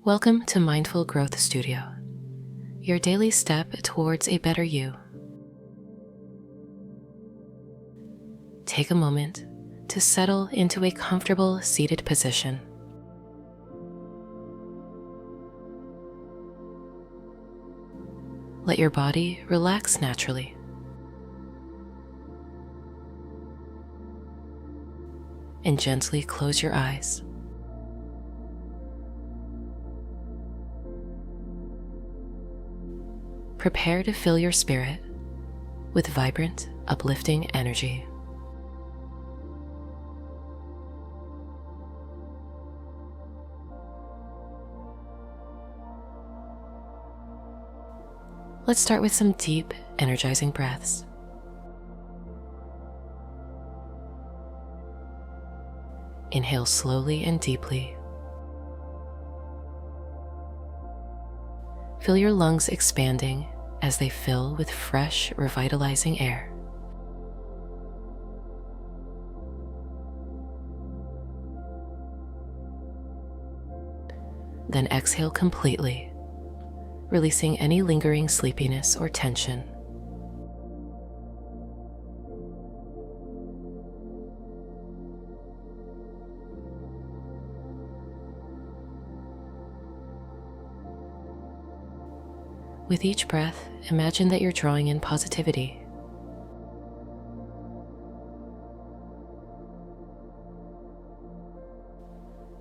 Welcome to Mindful Growth Studio, your daily step towards a better you. Take a moment to settle into a comfortable seated position. Let your body relax naturally. And gently close your eyes. Prepare to fill your spirit with vibrant, uplifting energy. Let's start with some deep, energizing breaths. Inhale slowly and deeply. Feel your lungs expanding as they fill with fresh, revitalizing air. Then exhale completely, releasing any lingering sleepiness or tension. With each breath, imagine that you're drawing in positivity.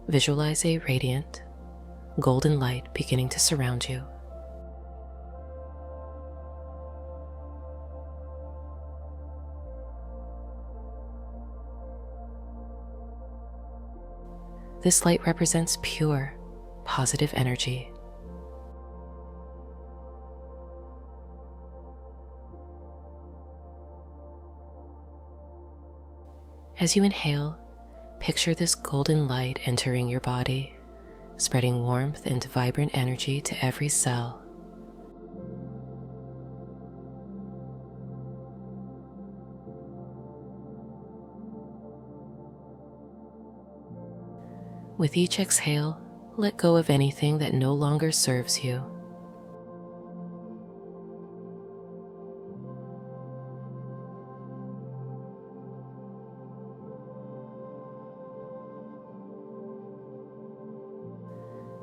Visualize a radiant, golden light beginning to surround you. This light represents pure, positive energy. As you inhale, picture this golden light entering your body, spreading warmth and vibrant energy to every cell. With each exhale, let go of anything that no longer serves you.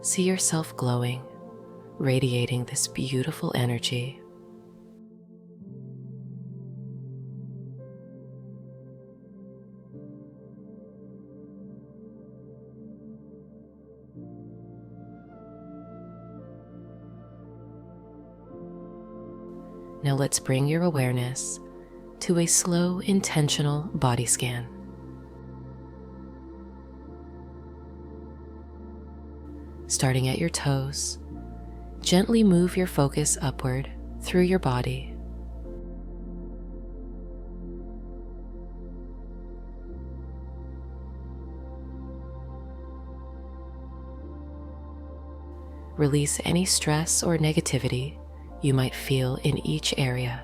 See yourself glowing, radiating this beautiful energy. Now let's bring your awareness to a slow, intentional body scan. Starting at your toes, gently move your focus upward through your body. Release any stress or negativity you might feel in each area.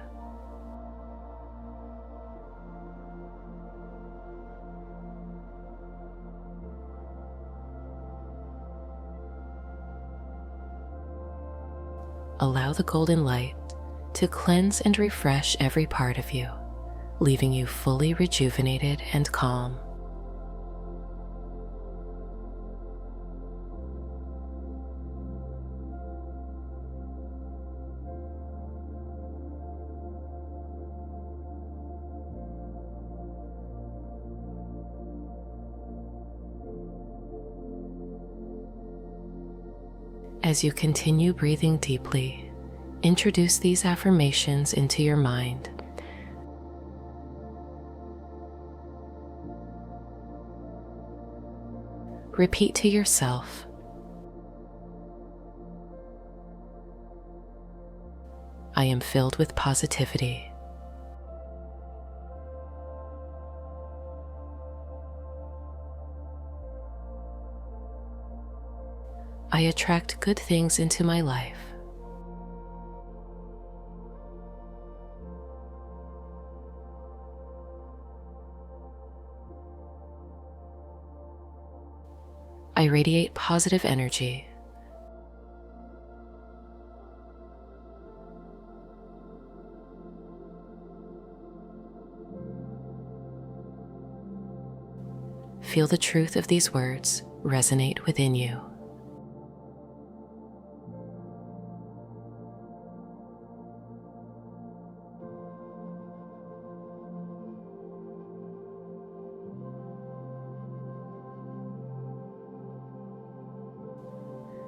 Allow the golden light to cleanse and refresh every part of you, leaving you fully rejuvenated and calm. As you continue breathing deeply, introduce these affirmations into your mind. Repeat to yourself, I am filled with positivity. I attract good things into my life. I radiate positive energy, feel the truth of these words resonate within you.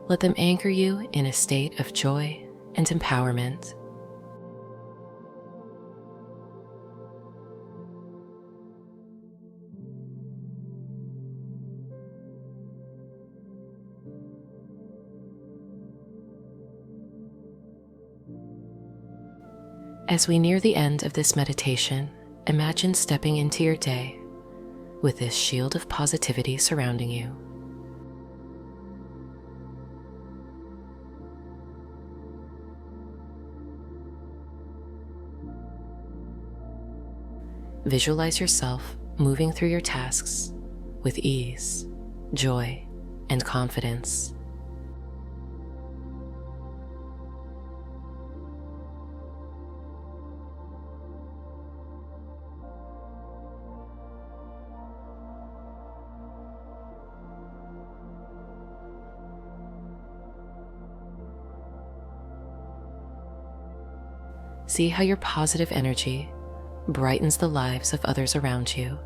Let them anchor you in a state of joy and empowerment. As we near the end of this meditation, imagine stepping into your day with this shield of positivity surrounding you. Visualize yourself moving through your tasks with ease, joy, and confidence. See how your positive energy brightens the lives of others around you.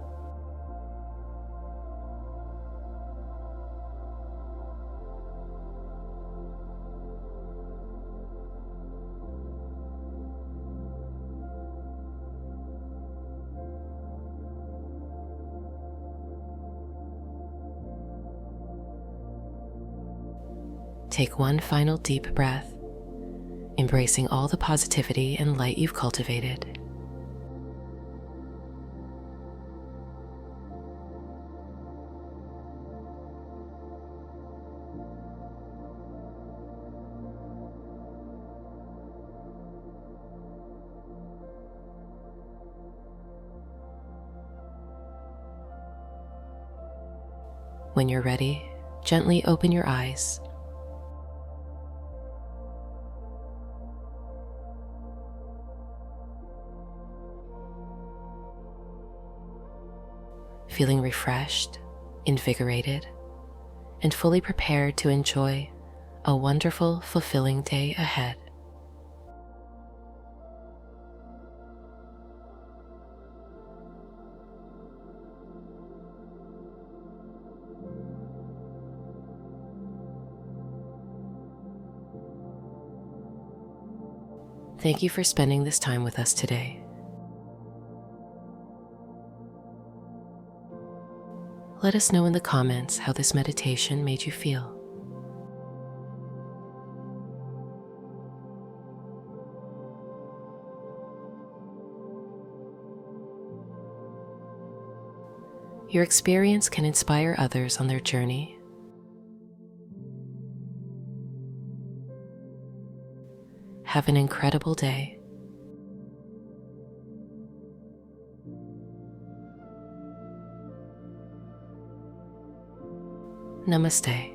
Take one final deep breath, embracing all the positivity and light you've cultivated. When you're ready, gently open your eyes. Feeling refreshed, invigorated, and fully prepared to enjoy a wonderful, fulfilling day ahead. Thank you for spending this time with us today. Let us know in the comments how this meditation made you feel. Your experience can inspire others on their journey. Have an incredible day. Namaste.